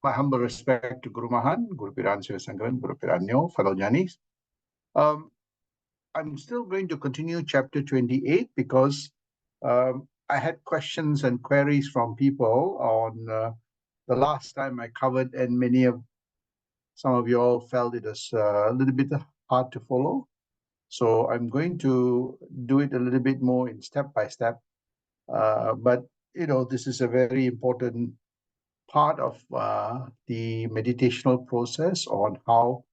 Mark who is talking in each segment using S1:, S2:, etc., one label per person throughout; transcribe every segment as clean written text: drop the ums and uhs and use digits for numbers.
S1: My humble respect to Guru Mahan, Guru Piran Sivasankaran, Guru Piranyo, fellow Janis. I'm still going to continue chapter 28 because I had questions and queries from people on the last time I covered, and some of you all felt it was a little bit hard to follow. So I'm going to do it a little bit more in step by step. But this is a very important part of the meditational process on how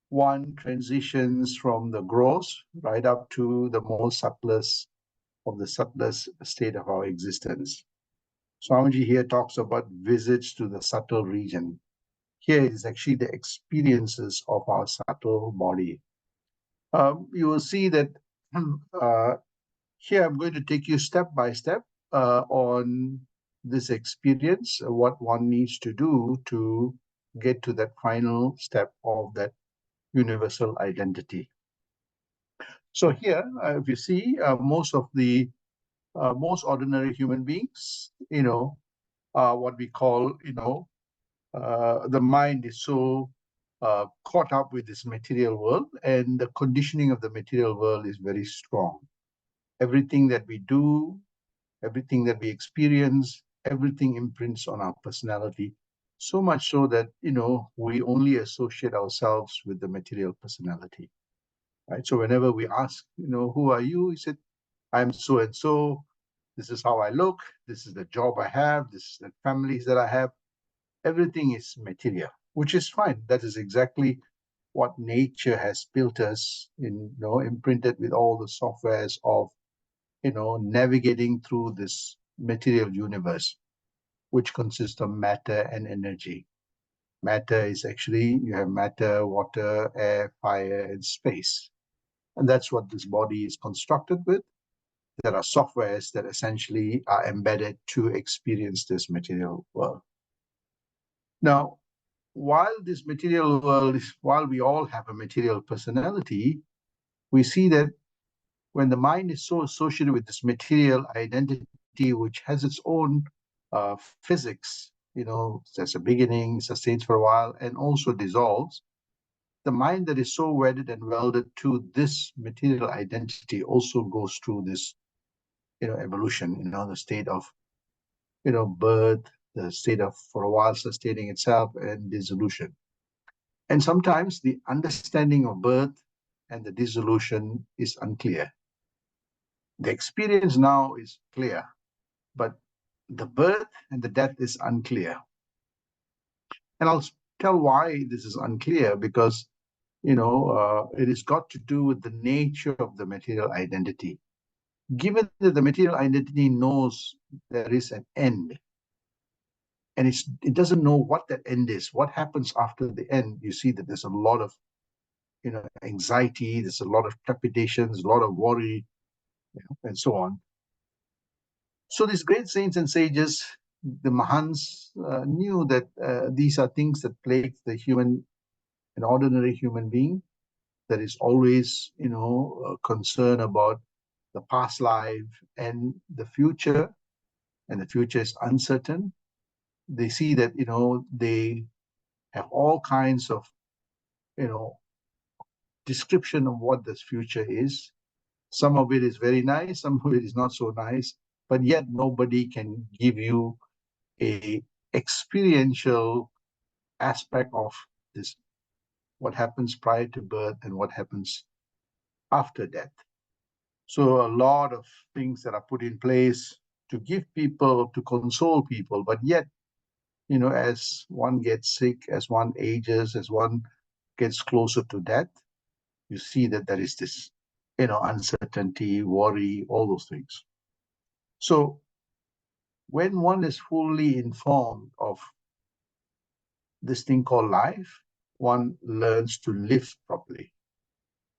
S1: one transitions from the gross right up to the most subtlest of the subtlest state of our existence. Swamiji here talks about visits to the subtle region. Here it is actually the experiences of our subtle body. You will see that here I'm going to take you step by step on this experience, what one needs to do to get to that final step of that universal identity. So here, if you see, most ordinary human beings, what we call, the mind is so caught up with this material world, and the conditioning of the material world is very strong. Everything that we do, everything that we experience, everything imprints on our personality, so much so that, we only associate ourselves with the material personality, right? So whenever we ask, who are you? He said, I'm so and so. This is how I look. This is the job I have. This is the families that I have. Everything is material, which is fine. That is exactly what nature has built us in, imprinted with all the softwares of, navigating through this material universe, which consists of matter and energy. Matter is actually, you have matter, water, air, fire, and space. And that's what this body is constructed with. There are softwares that essentially are embedded to experience this material world. Now, while we all have a material personality, we see that when the mind is so associated with this material identity, which has its own physics, there's a beginning, sustains for a while, and also dissolves, the mind that is so wedded and welded to this material identity also goes through this, evolution, the state of, birth, the state of, for a while, sustaining itself, and dissolution. And sometimes the understanding of birth and the dissolution is unclear. The experience now is clear, but the birth and the death is unclear. And I'll tell why this is unclear, because, it has got to do with the nature of the material identity. Given that the material identity knows there is an end, and it doesn't know what that end is, what happens after the end, you see that there's a lot of, anxiety, there's a lot of trepidations, a lot of worry, and so on. So these great saints and sages, the Mahans, knew that these are things that plague an ordinary human being, that is always, concerned about the past life and the future is uncertain. They see that, they have all kinds of, description of what this future is. Some of it is very nice, some of it is not so nice, but yet nobody can give you a experiential aspect of this, what happens prior to birth and what happens after death. So a lot of things that are put in place to give people, to console people, but yet, as one gets sick, as one ages, as one gets closer to death, you see that there is this, uncertainty, worry, all those things. So when one is fully informed of this thing called life, one learns to live properly.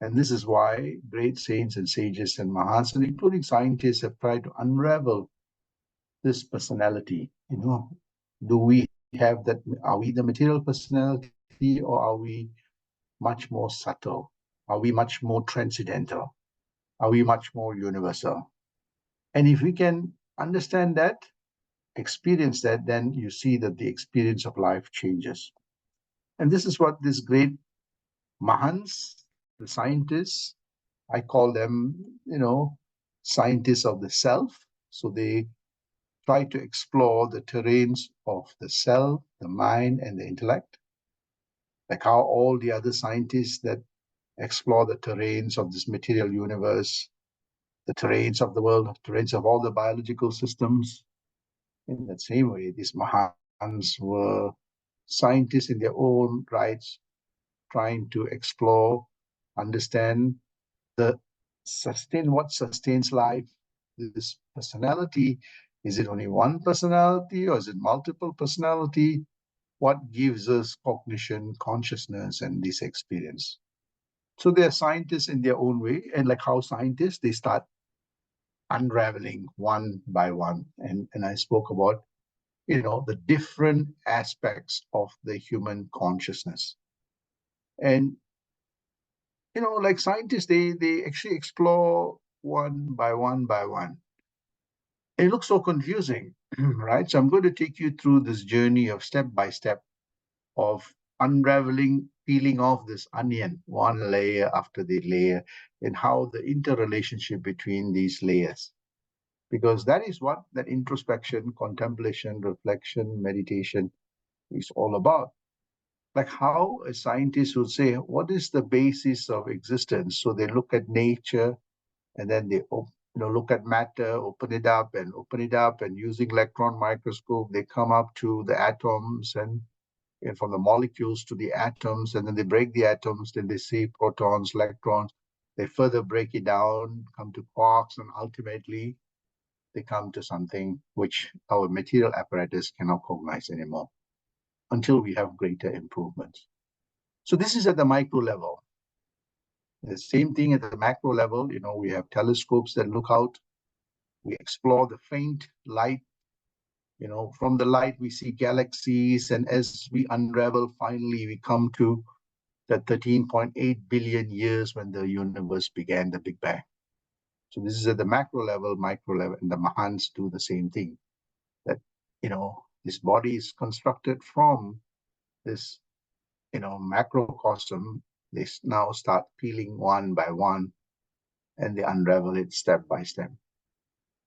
S1: And this is why great saints and sages and Mahas, and including scientists, have tried to unravel this personality. Do we have that? Are we the material personality, or are we much more subtle? Are we much more transcendental? Are we much more universal? And if we can understand that experience that, then you see that the experience of life changes. And this is what this great Mahans, the scientists, I call them, scientists of the self. So they try to explore the terrains of the self, the mind, and the intellect, like how all the other scientists that explore the terrains of this material universe, the terrains of the world, terrains of all the biological systems. In that same way, these Mahans were scientists in their own rights, trying to explore, understand the what sustains life, this personality. Is it only one personality or is it multiple personality? What gives us cognition, consciousness, and this experience? So they are scientists in their own way, and like how scientists, they start unraveling one by one. And I spoke about, the different aspects of the human consciousness. And, like scientists, they actually explore one by one by one. It looks so confusing, right? So I'm going to take you through this journey of step by step of unraveling, peeling off this onion, one layer after the layer, and how the interrelationship between these layers. Because that is what that introspection, contemplation, reflection, meditation is all about. Like how a scientist would say, what is the basis of existence? So they look at nature, and then they look at matter, open it up, and using electron microscope, they come up to the atoms, and from the molecules to the atoms, and then they break the atoms, then they see protons, electrons, they further break it down, come to quarks, and ultimately they come to something which our material apparatus cannot cognize anymore until we have greater improvements. So this is at the micro level. The same thing at the macro level, we have telescopes that look out, we explore the faint light, from the light we see galaxies, and as we unravel, finally we come to the 13.8 billion years when the universe began, the Big Bang. So this is at the macro level, micro level, and the Mahans do the same thing. That, this body is constructed from this, macrocosm. They now start peeling one by one, and they unravel it step by step.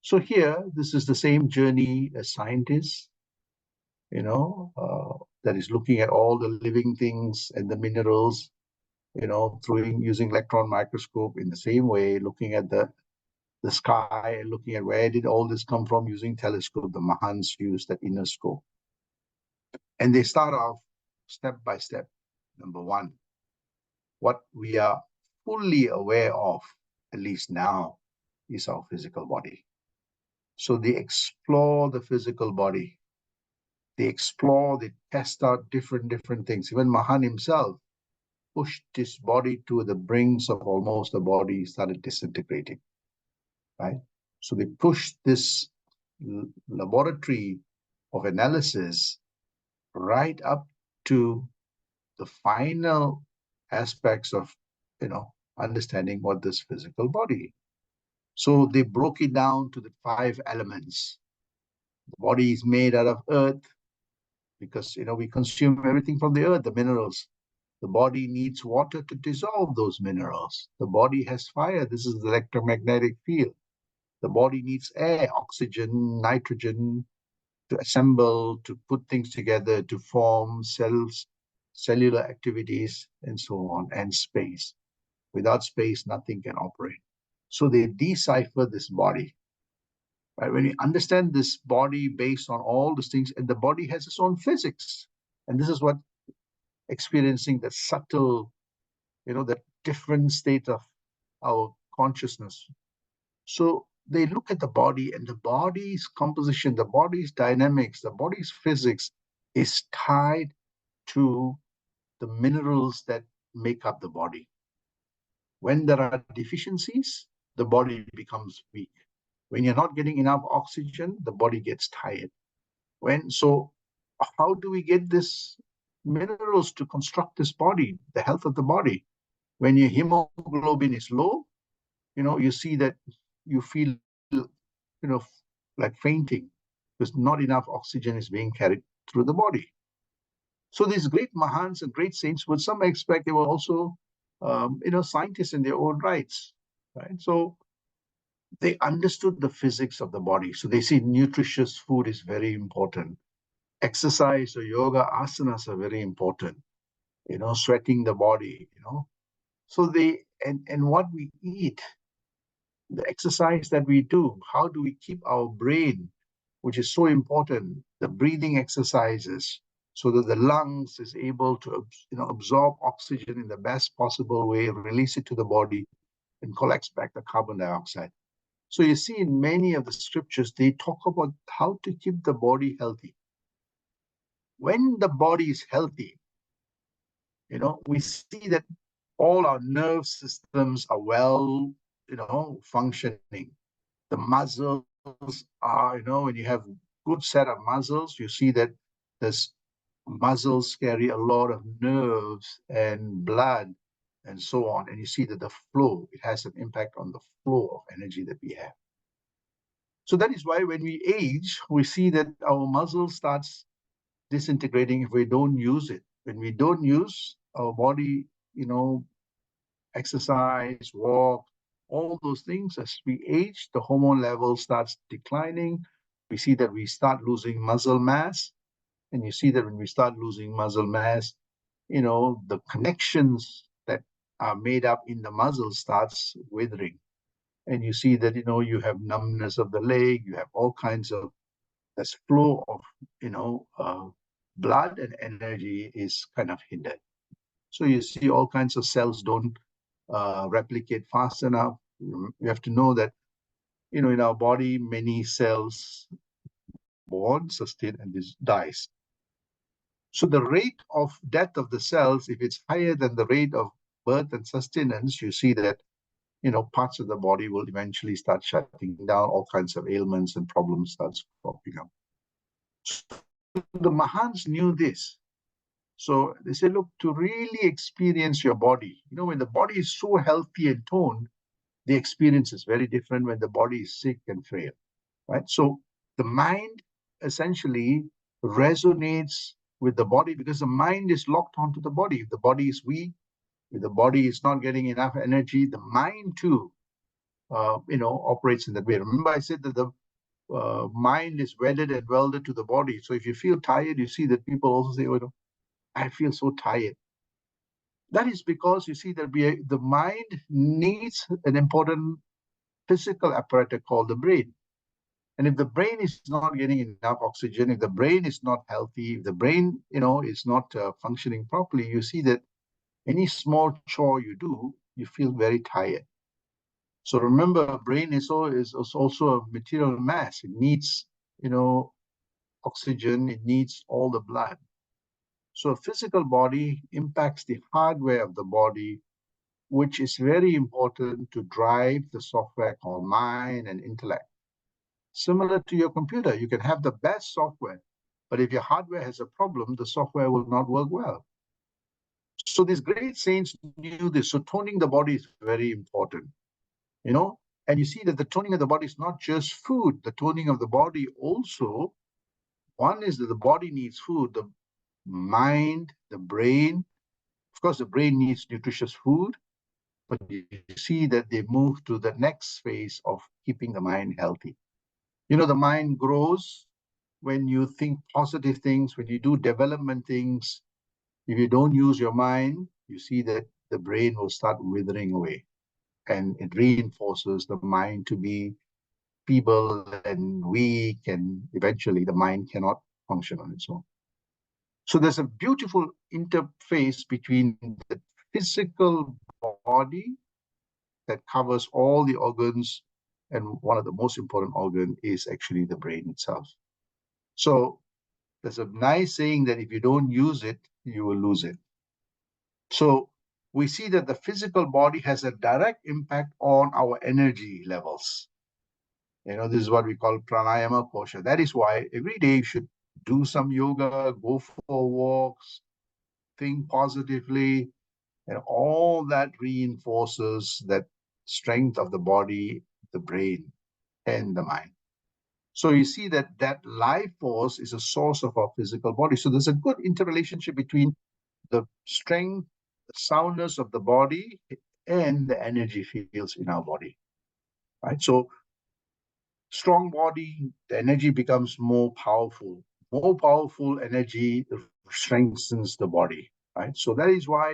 S1: So here, this is the same journey as scientists, that is looking at all the living things and the minerals, using electron microscope in the same way, looking at the sky, looking at where did all this come from using telescope. The Mahans use that inner scope. And they start off step by step. Number one, what we are fully aware of, at least now, is our physical body. So they explore the physical body. They explore, they test out different things. Even Mahan himself pushed his body to the brinks of almost the body started disintegrating, right? So they pushed this laboratory of analysis right up to the final aspects of, understanding what this physical body. So they broke it down to the 5 elements. The body is made out of earth because, we consume everything from the earth, the minerals. The body needs water to dissolve those minerals. The body has fire. This is the electromagnetic field. The body needs air, oxygen, nitrogen to assemble, to put things together, to form cells, cellular activities, and so on, and space. Without space, nothing can operate. So they decipher this body. Right? When you understand this body based on all these things, and the body has its own physics. And this is what experiencing the subtle, the different state of our consciousness. So they look at the body, and the body's composition, the body's dynamics, the body's physics is tied to the minerals that make up the body. When there are deficiencies, the body becomes weak. When you're not getting enough oxygen, the body gets tired. So how do we get this minerals to construct this body, the health of the body? When your hemoglobin is low, you see that you feel, like fainting. because not enough oxygen is being carried through the body. So these great Mahans and great saints, with some aspect, they were also, scientists in their own rights, right? So they understood the physics of the body. So they see nutritious food is very important. Exercise or yoga, asanas are very important. Sweating the body, So and what we eat, the exercise that we do, how do we keep our brain, which is so important, the breathing exercises, so that the lungs is able to absorb oxygen in the best possible way, release it to the body, and collects back the carbon dioxide. So you see in many of the scriptures, they talk about how to keep the body healthy. When the body is healthy, we see that all our nerve systems are well, functioning. The muscles are, when you have good set of muscles, you see that this muscles carry a lot of nerves and blood and so on. And you see that the flow, it has an impact on the flow of energy that we have. So that is why when we age, we see that our muscle starts disintegrating if we don't use it. When we don't use our body, exercise, walk, all those things, as we age, the hormone level starts declining. We see that we start losing muscle mass. And you see that when we start losing muscle mass, the connections that are made up in the muscle starts withering. And you see that, you have numbness of the leg, you have all kinds of, this flow of, blood and energy is kind of hindered. So you see all kinds of cells don't replicate fast enough. You have to know that, in our body, many cells born, sustain, and dies. So the rate of death of the cells, if it's higher than the rate of birth and sustenance, you see that, parts of the body will eventually start shutting down, all kinds of ailments and problems starts popping up. So the Mahans knew this. So they said, look, to really experience your body, when the body is so healthy and toned, the experience is very different when the body is sick and frail, right? So the mind essentially resonates with the body because the mind is locked onto the body. If the body is weak, if the body is not getting enough energy, the mind too, operates in that way. Remember I said that the mind is wedded and welded to the body. So if you feel tired, you see that people also say, oh, I feel so tired. That is because you see that the mind needs an important physical apparatus called the brain. And if the brain is not getting enough oxygen, if the brain is not healthy, if the brain, is not functioning properly, you see that any small chore you do, you feel very tired. So remember, brain is also a material mass. It needs, oxygen. It needs all the blood. So a physical body impacts the hardware of the body, which is very important to drive the software called mind and intellect. Similar to your computer, you can have the best software, but if your hardware has a problem, the software will not work well. So these great saints knew this. So toning the body is very important, and you see that the toning of the body is not just food. The toning of the body also, one is that the body needs food, the mind, the brain. Of course, the brain needs nutritious food, but you see that they move to the next phase of keeping the mind healthy. The mind grows when you think positive things, when you do development things. If you don't use your mind, you see that the brain will start withering away. And it reinforces the mind to be feeble and weak, and eventually the mind cannot function on its own. So there's a beautiful interface between the physical body that covers all the organs, and one of the most important organ is actually the brain itself. So there's a nice saying that if you don't use it, you will lose it. So we see that the physical body has a direct impact on our energy levels. This is what we call pranayama kosha. That is why every day you should do some yoga, go for walks, think positively, and all that reinforces that strength of the body, the brain, and the mind. So you see that that life force is a source of our physical body. So there's a good interrelationship between the strength, the soundness of the body, and the energy fields in our body, right? So strong body, the energy becomes more powerful. More powerful energy strengthens the body, right? So that is why,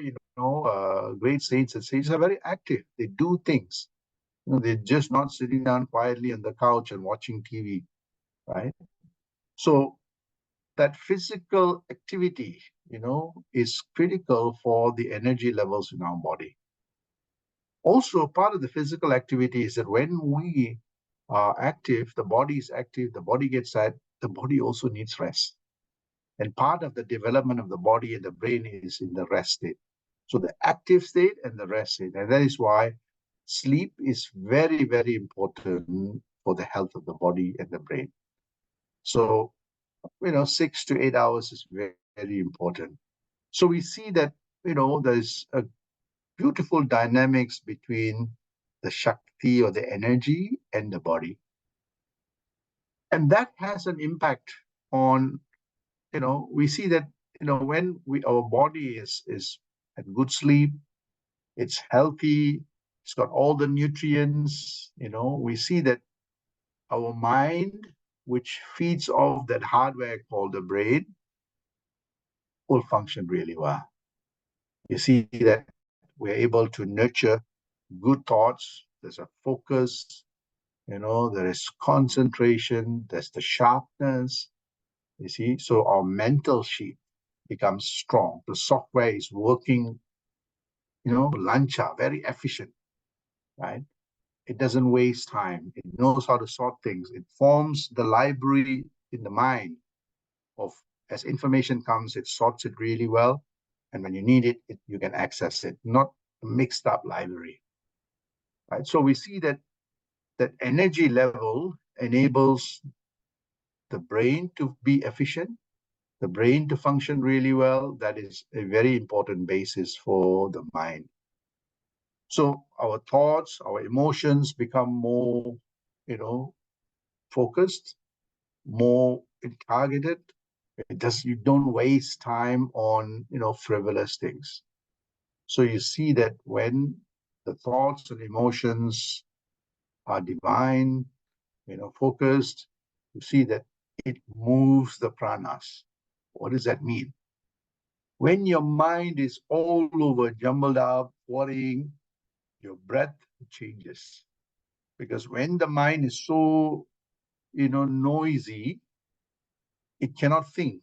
S1: great saints and sages are very active. They do things. They're just not sitting down quietly on the couch and watching TV, right? So that physical activity, is critical for the energy levels in our body. Also, part of the physical activity is that when we are active, the body is active, the body gets sad, the body also needs rest. And part of the development of the body and the brain is in the rest state. So the active state and the rest state. And that is why sleep is very, very important for the health of the body and the brain. So, 6 to 8 hours is very, very important. So we see that, there's a beautiful dynamics between the Shakti or the energy and the body. And that has an impact on, we see that, when our body is at good sleep, it's healthy, it's got all the nutrients, we see that our mind, which feeds off that hardware called the brain, will function really well. You see that we're able to nurture good thoughts, there's a focus, there is concentration, there's the sharpness, you see. So our mental sheet becomes strong. The software is working, lancha, very efficient, right? It doesn't waste time. It knows how to sort things. It forms the library in the mind of, as information comes, it sorts it really well. And when you need it, you can access it, not a mixed up library, right? So we see that energy level enables the brain to be efficient, the brain to function really well. That is a very important basis for the mind. So our thoughts, our emotions become more, focused, more targeted. You don't waste time on, frivolous things. So you see that when the thoughts and emotions are divine, focused, you see that it moves the pranas. What does that mean? When your mind is all over, jumbled up, worrying, your breath changes. Because when the mind is so, noisy, it cannot think.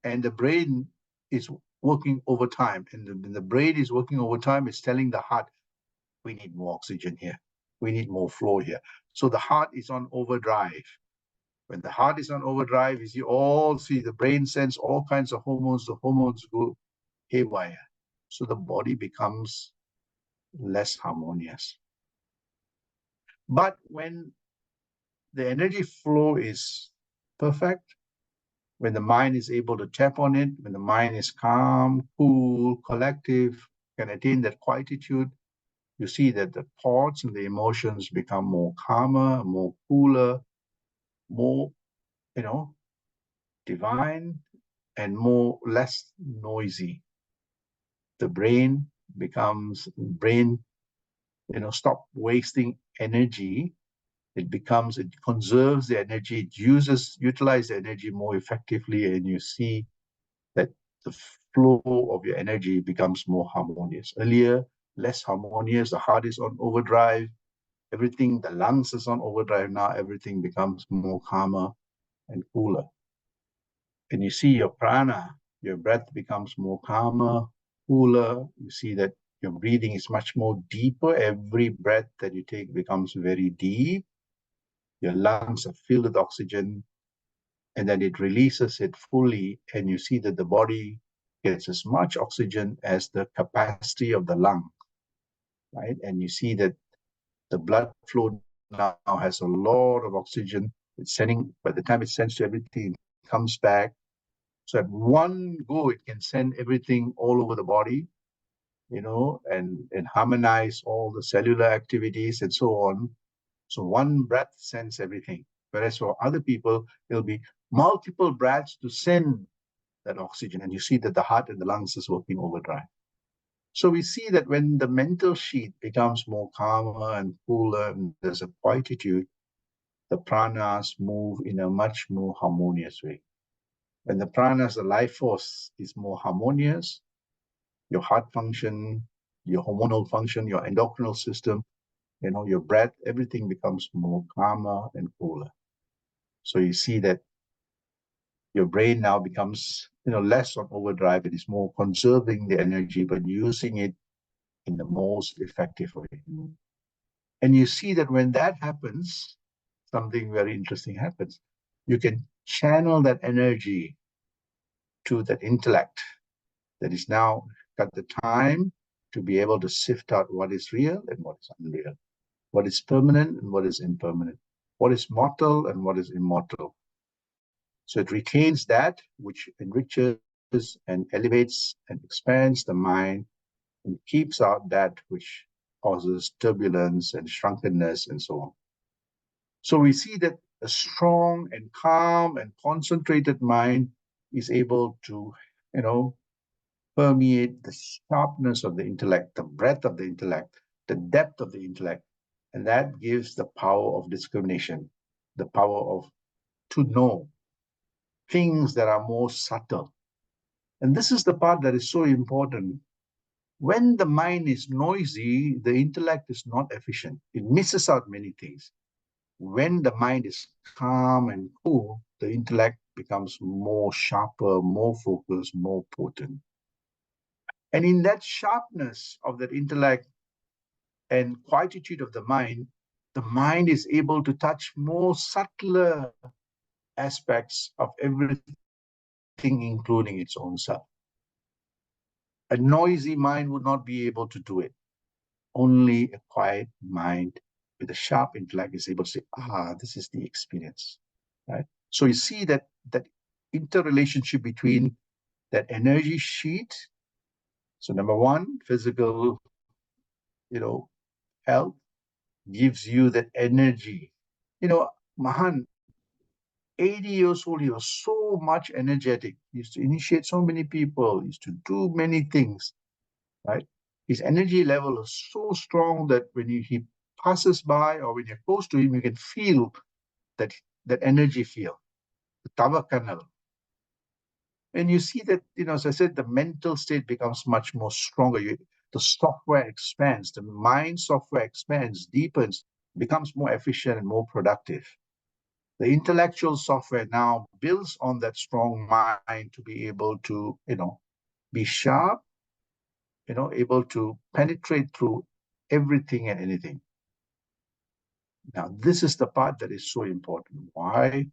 S1: And the brain is working overtime. And the brain is working overtime, it's telling the heart, we need more oxygen here. We need more flow here. So the heart is on overdrive. When the heart is on overdrive, you see the brain sends all kinds of hormones. The hormones go haywire. So the body becomes less harmonious. But when the energy flow is perfect, when the mind is able to tap on it, when the mind is calm, cool, collective, can attain that quietude, you see that the thoughts and the emotions become more calmer, more cooler, more, divine, and less noisy. The brain stop wasting energy. It conserves the energy, it utilize the energy more effectively, and you see that the flow of your energy becomes more harmonious. Earlier, less harmonious, the heart is on overdrive, everything, the lungs is on overdrive. Now everything becomes more calmer and cooler. And you see your prana, your breath becomes more calmer, cooler. You see that your breathing is much more deeper. Every breath that you take becomes very deep. Your lungs are filled with oxygen, and then it releases it fully, and you see that the body gets as much oxygen as the capacity of the lung, right? And you see that the blood flow now has a lot of oxygen. By the time it sends to everything, it comes back. So at one go, it can send everything all over the body, and harmonize all the cellular activities and so on. So one breath sends everything. Whereas for other people, it'll be multiple breaths to send that oxygen. And you see that the heart and the lungs is working overdrive. So we see that when the mental sheet becomes more calmer and cooler, and there's a quietude, the pranas move in a much more harmonious way. When the pranas, the life force, is more harmonious, your heart function, your hormonal function, your endocrinal system, your breath, everything becomes more calmer and cooler. So you see that your brain now becomes, less on overdrive. It is more conserving the energy, but using it in the most effective way. And you see that when that happens, something very interesting happens. You can channel that energy to that intellect that is now got the time to be able to sift out what is real and what is unreal, what is permanent and what is impermanent, what is mortal and what is immortal. So it retains that which enriches and elevates and expands the mind, and keeps out that which causes turbulence and drunkenness and so on. So we see that a strong and calm and concentrated mind is able to, permeate the sharpness of the intellect, the breadth of the intellect, the depth of the intellect. And that gives the power of discrimination, the power of to know things that are more subtle. And this is the part that is so important. When the mind is noisy, the intellect is not efficient. It misses out many things. When the mind is calm and cool, the intellect becomes more sharper, more focused, more potent. And in that sharpness of that intellect and quietude of the mind is able to touch more subtler aspects of everything, including its own self. A noisy mind would not be able to do it. Only a quiet mind with a sharp intellect is able to say, this is the experience, right? So you see that interrelationship between that energy sheet. So number one, physical, health gives you that energy. Mahan, 80 years old, he was so much energetic. He used to initiate so many people, he used to do many things, right? His energy level is so strong that when he passes by or when you're close to him, you can feel that energy field, the tawakanal. And you see that, as I said, the mental state becomes much more stronger. The software expands, the mind software expands, deepens, becomes more efficient and more productive. The intellectual software now builds on that strong mind to be able to, be sharp, able to penetrate through everything and anything. Now, this is the part that is so important. Why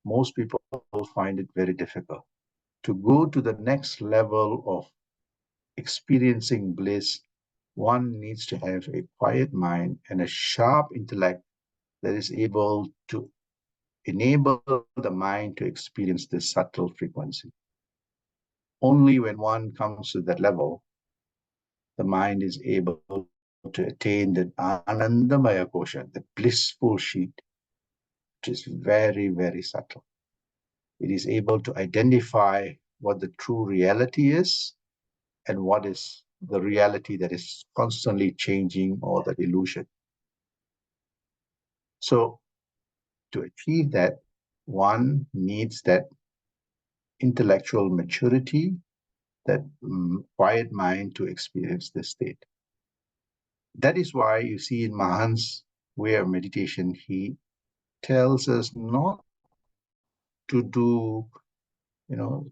S1: most people find it very difficult to go to the next level of experiencing bliss. One needs to have a quiet mind and a sharp intellect that is able to enable the mind to experience this subtle frequency. Only when one comes to that level, the mind is able to attain that Anandamaya Kosha, the blissful sheet, which is very, very subtle. It is able to identify what the true reality is and what is the reality that is constantly changing, or that illusion. So to achieve that, one needs that intellectual maturity, that quiet mind to experience this state. That is why you see in Mahan's way of meditation, he tells us not to do,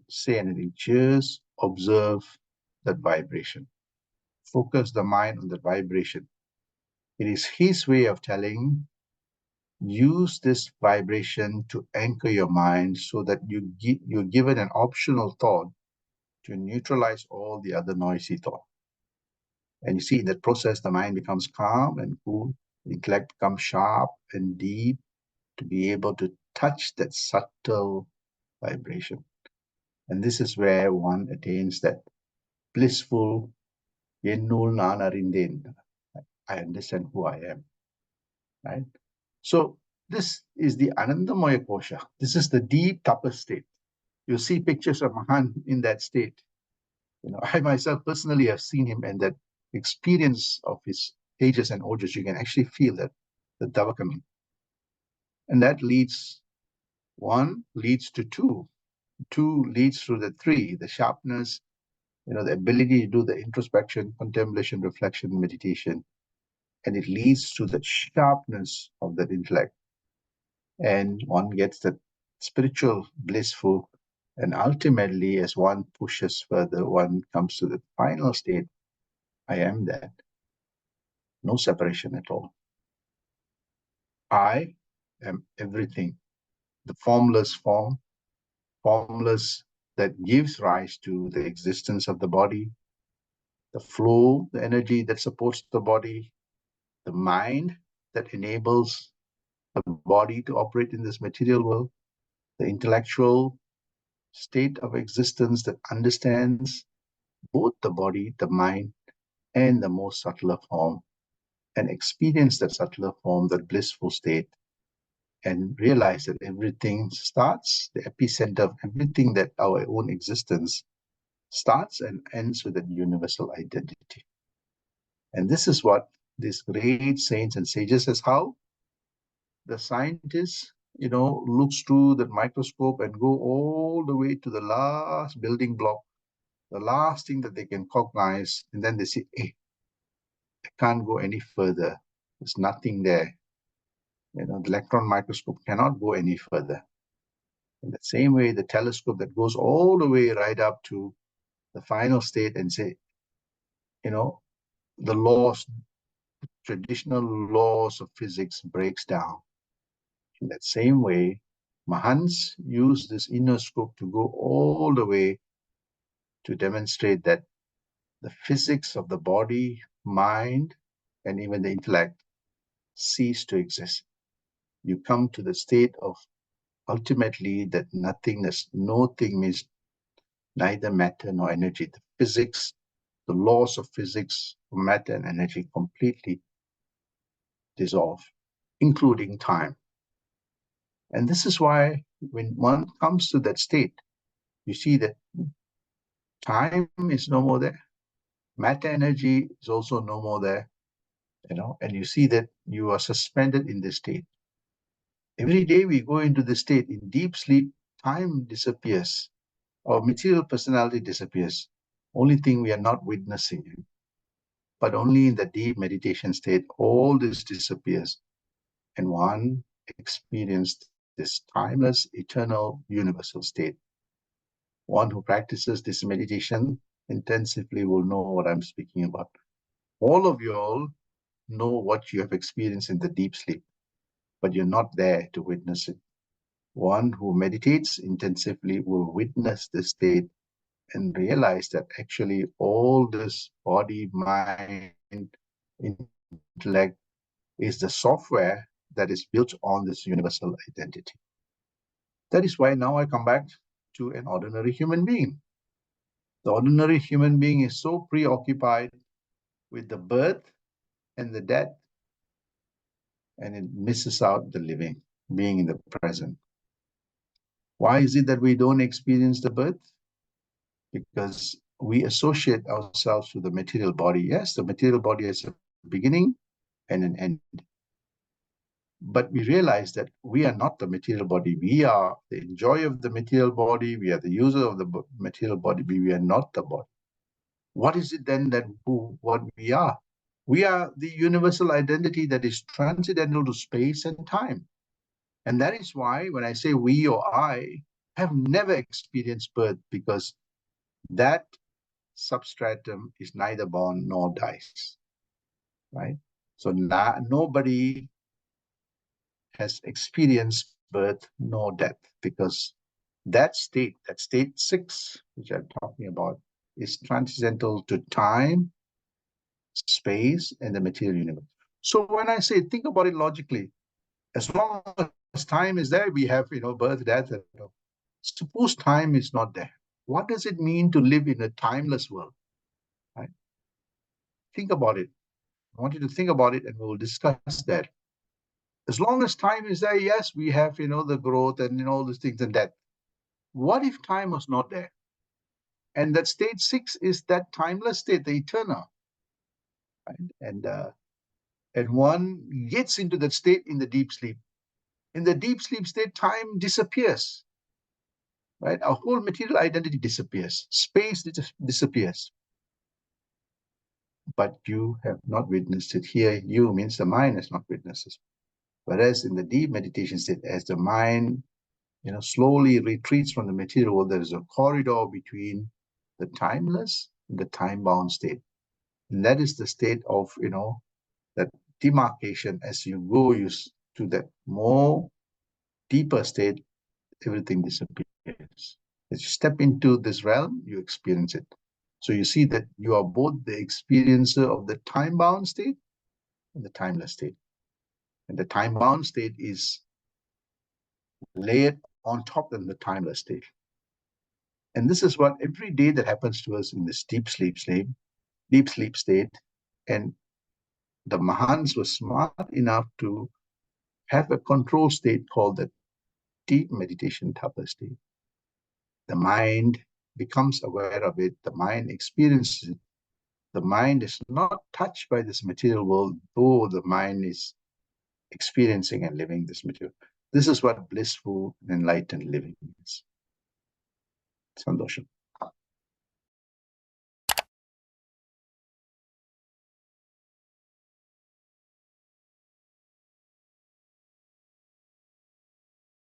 S1: say anything, just observe that vibration. Focus the mind on the vibration. It is his way of telling, use this vibration to anchor your mind so that you're given an optional thought to neutralize all the other noisy thought. And you see, in that process, the mind becomes calm and cool, the intellect becomes sharp and deep to be able to touch that subtle vibration. And this is where one attains that blissful, Yennul Nan Arinden. I understand who I am, right? So This is the Anandamaya Kosha. This is the deep tapas state. You see pictures of Mahan in that state. I myself personally have seen him, and that experience of his tejas and ojas, you can actually feel that the tava coming. And that leads, one leads to two, two leads to the three, the sharpness, the ability to do the introspection, contemplation, reflection, meditation. And it leads to the sharpness of that intellect. And one gets that spiritual, blissful, and ultimately, as one pushes further, one comes to the final state. I am that. No separation at all. I am everything. The formless form, formless that gives rise to the existence of the body, the flow, the energy that supports the body, the mind that enables the body to operate in this material world, the intellectual state of existence that understands both the body, the mind, and the more subtler form, and experience that subtler form, that blissful state, and realize that everything starts, the epicenter of everything, that our own existence starts and ends with that universal identity. And this is what these great saints and sages says, how the scientist, looks through the microscope and go all the way to the last building block, the last thing that they can cognize, and then they say, hey, I can't go any further. There's nothing there. The electron microscope cannot go any further. In the same way, the telescope that goes all the way right up to the final state and say, the laws, traditional laws of physics breaks down. In that same way, Mahans use this inner scope to go all the way to demonstrate that the physics of the body, mind, and even the intellect cease to exist. You come to the state of ultimately that nothingness. No thing means neither matter nor energy. The physics, the laws of physics, matter and energy completely dissolve, including time. And this is why when one comes to that state, you see that time is no more there. Matter energy is also no more there, and you see that you are suspended in this state. Every day we go into this state, in deep sleep, time disappears. Our material personality disappears. Only thing we are not witnessing, but only in the deep meditation state, all this disappears. And one experienced this timeless, eternal, universal state. One who practices this meditation intensively will know what I'm speaking about. All of you all know what you have experienced in the deep sleep, but you're not there to witness it. One who meditates intensively will witness this state and realize that actually all this body, mind, intellect is the software that is built on this universal identity. That is why now I come back to an ordinary human being. The ordinary human being is so preoccupied with the birth and the death, and it misses out the living, being in the present. Why is it that we don't experience the birth? Because we associate ourselves with the material body. Yes, the material body has a beginning and an end. But we realize that we are not the material body. We are the enjoyer of the material body. We are the user of the material body. We are not the body. What is it then that what we are? We are the universal identity that is transcendental to space and time. And that is why when I say we or I have never experienced birth, because that substratum is neither born nor dies, right? So nobody has experienced birth nor death, because that state 6, which I'm talking about, is transcendental to time, space, and the material universe. So when I say, think about it logically, as long as time is there, we have, birth, death. Suppose time is not there. What does it mean to live in a timeless world? Right? Think about it. I want you to think about it, and we'll discuss that. As long as time is there, yes, we have, the growth and, all these things and that. What if time was not there? And that state 6 is that timeless state, the eternal. Right? And one gets into that state in the deep sleep. In the deep sleep state, time disappears. Right? Our whole material identity disappears. Space disappears. But you have not witnessed it. Here, you means the mind has not witnessed it. Whereas in the deep meditation state, as the mind, slowly retreats from the material world, there is a corridor between the timeless and the time-bound state. And that is the state of, that demarcation. As you go to that more deeper state, everything disappears. As you step into this realm, you experience it. So you see that you are both the experiencer of the time-bound state and the timeless state. And the time-bound state is layered on top of the timeless state. And this is what every day that happens to us in this deep sleep state. And the Mahans were smart enough to have a control state called the deep meditation tapa state. The mind becomes aware of it. The mind experiences it. The mind is not touched by this material world, though the mind is experiencing and living this material. This is what blissful and enlightened living is. Sandosham.